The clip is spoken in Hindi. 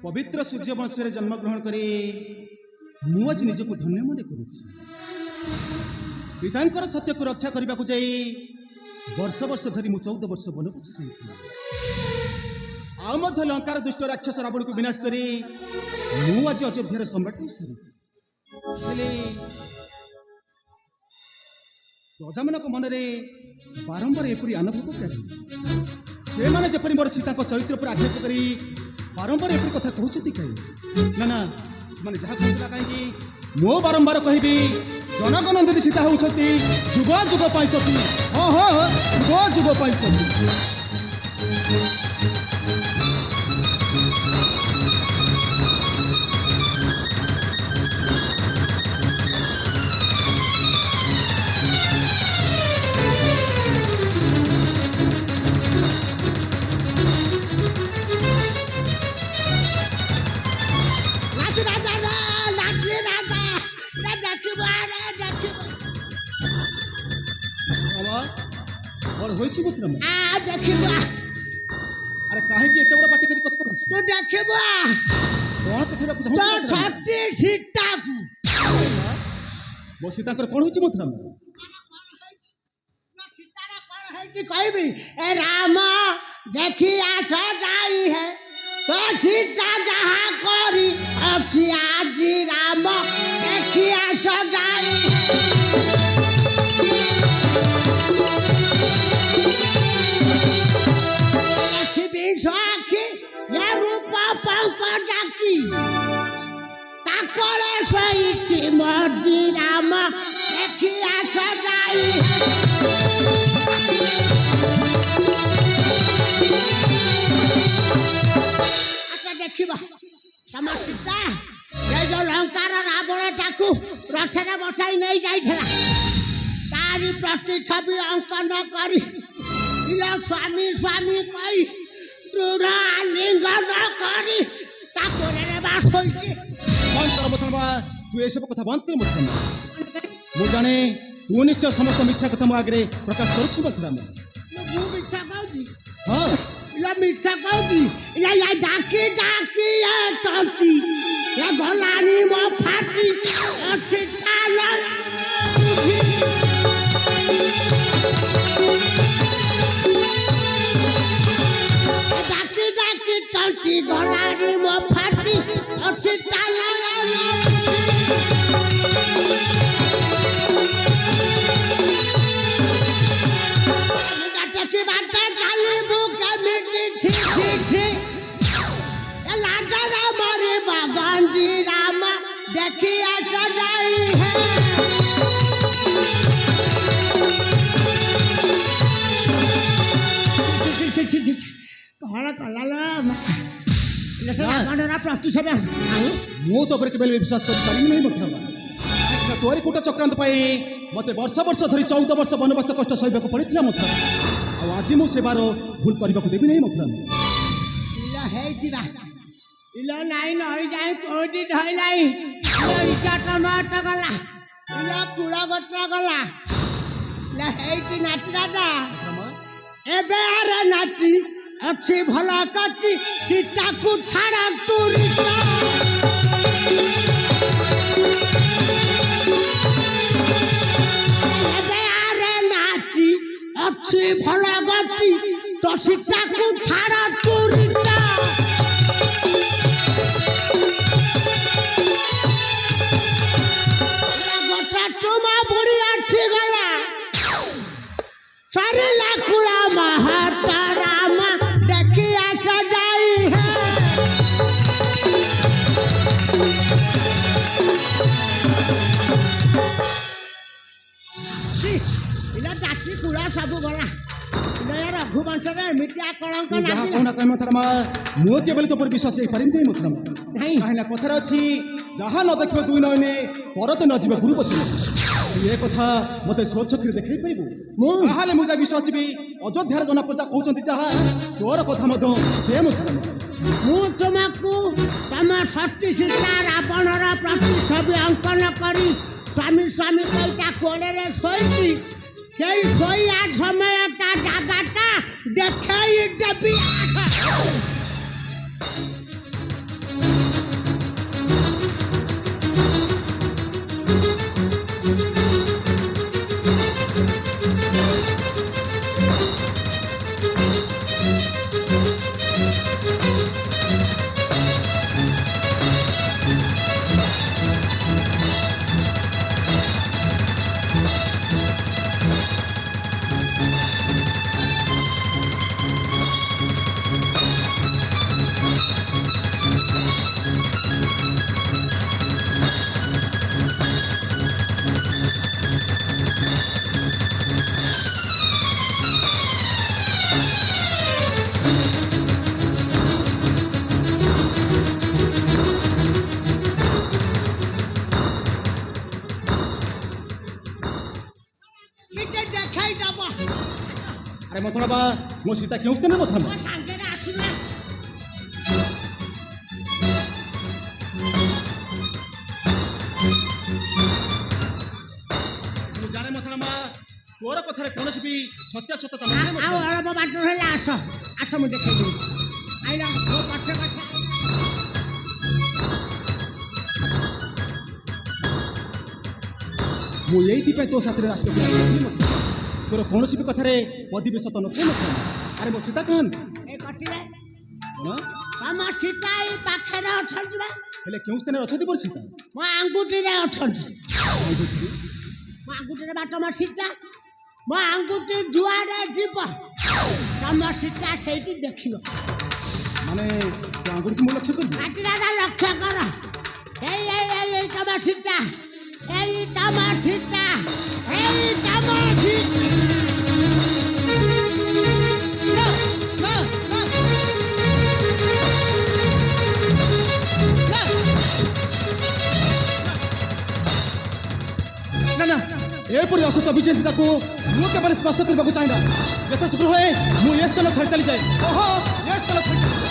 पवित्र सूर्यवंश जन्मग्रहण करे मुझे निजक धन्य मन कर पिता सत्य को रक्षा करने को जाई वर्ष वर्ष धरी मु 14 वर्ष बनवास जाइए लंकार दुष्ट राक्षस रावण को विनाश करी मुझे अयोध्यार सम्राट हो सारी प्रजा मान मन में बारंबार एपरी अनुभव कर से मैंने जपरी मोर सीता चरित्र पर आक्षेप कर बारंबार एपरी कथा कहते कहीं ना ना से जहाँ कहला कहीं मो बारंबार कहबी जनगणन सीता होती जुग जुग पाई हाँ हाँ जुग जुग पाई अरे काहे की एते बड़ा पार्टी करी कत करछ तू देखबो कोन देखबा कुछ तो छाती सीता मो सीता कर कोन होची मथरा ना सीता रा कोन है कि कहबी ए राम देखिया सजाई है तो सीता जहां करी अछि आजी राम देखिया सजाई साखी ये रूपा पंका डाकी ताकले सईची मर्जी राम देखिया सजाई अच्छा देखिबा तम सीता ये जो लंकार रावण टाकू रथरे बसाई नहीं जाइछला तारी प्रति छवि अंकन करी इला स्वामी स्वामी कही तुरा लिंगन करी ताकोले रे बास होइके बंद कर मतलबा तू ए सब कथा बंद कर मत मु जाने तू निश्चय समस्त मिथ्या कथा मो आगे प्रकाश करछु बतरा में मु मिथ्या कहूजी हां इला मिथ्या कहूजी इला या डाकी डाकी ए तंती या गलानी मो फाटी अछि ताला टंटी गलानी मो फाटी अछि ताला मुझे बात काली बुक मिटी छी छी छी ए लाडा मारे बागान जी राम देखिया सजाई है कौन कलाला लसना प्रति सब मु तो पर केबल विश्वास कर पारि नहीं मथरा तोरी कुटा चक्रांत पाई मते वर्ष वर्ष धरी 14 वर्ष वनवास कष्ट सहिबा को पड़ितला मथरा आ आज मु सेबार भूल करबा को देबी नहीं मथरा इला हेतिरा इला नाइ नई जाई कोडी धइ लाई इटा टमाटर गला इला पुरा गट्रा गला ला हेति नाटरा दा एबे आरे नाटी अच्छी भला कटी सीता को छाड़ा तुरिता अरे नाची अच्छी भला कटी तो सीता को छाड़ा तुरिता गोटा टुमा बुढ़ी अच्छी गला सारे लाकुड़ा महाता रामा देखिया सजाई है इला डाकी कुड़ा सब गला इला रघुवंश रे मिट्या कलंक जहां कोना कह मथरा मो केवल तो पर विश्वास नहीं पारिम नहीं मथरा नहीं काहे कथार अछि जहां न देखबे दुई नयने परत न जीव गुरु बचन ये कथा मते सोचखिर देखै पाइबो ताहाले मुजा विश्वास भी अयोध्यार जना प्रजा कहउचंती जहां तोर कथा मधो से मथरा मु तुमको तम सत्य सीता रावणर प्रति छवि अंकन करी स्वामी स्वामी कईटा कोले रे सोईची সেই শোয়ার সময়টা জায়গাটা দেখেই দেবি ଆରେ ମଥୁରା ବା ମୋ ସୀତା କେଉଁ ସ୍ଥାନରେ ମଥୁରା ମୋ ସାଙ୍ଗରେ ଆସିବେ ମୁଁ ଜାଣେ ମଥୁରା ମା ତୋର କଥାରେ କୌଣସି ବି ସତ୍ୟାସତ୍ୟତା ନାହିଁ ଆଉ ମଥୁରା। ଅଳପ ବାଟ ହେଲେ ଆସ ଆସ ମୁଁ ଦେଖେଇଦେବି ଆଇଲ ମୋ ପଛେ ପଛେ ମୁଁ ଏଇଥିପାଇଁ ତୋ ସାଥିରେ ରାଷ୍ଟ୍ରକୁ ଆସିଥିଲି ମଥୁରା। ତୋର କୌଣସି ବି କଥାରେ ଅଧିବେଶତ ନଥାଏ ମଥୁରା ମା। ଆରେ ମୋ ସୀତା କାନ୍ତ ଏ କଟିଲେ କଣ ତମ ସୀତା ଏଇ ପାଖରେ ଅଛନ୍ତି ବା ହେଲେ କେଉଁ ସ୍ଥାନରେ ଅଛନ୍ତି ମୋର ସୀତା? ମୋ ଆଙ୍ଗୁଠିରେ ଅଛନ୍ତି କାହିଁ କହୁଥିଲି? ମୋ ଆଙ୍ଗୁଠିରେ ବା ତମ ସୀତା ମୋ ଆଙ୍ଗୁଠି ଯୁଆଡ଼େ ଯିବ ତମ ସୀତା ସେଇଠି ଦେଖିବ ମାନେ ତୋ ଆଙ୍ଗୁଠିକୁ ମୁଁ ଲକ୍ଷ୍ୟ କରିବି? କାଟିଲାଟା ଲକ୍ଷ୍ୟ କର ଏଇ ତମ ସୀତା ଏଇ ତମ ସୀତା ଏଇ ତମ ସୀତା ନା ନା ଏପରି ଅସତ ବିଶେଷତାକୁ ମୁଁ କେବଳ ସ୍ପର୍ଶ କରିବାକୁ ଚାହେଁ ନା। ଯେତେ ଶୀଘ୍ର ହୁଏ ମୁଁ ଏ ସ୍ଥାନ ଛାଡ଼ି ଚାଲିଯାଏ। ଓହୋ ଏ ସ୍ଥାନ ଛାଡ଼ି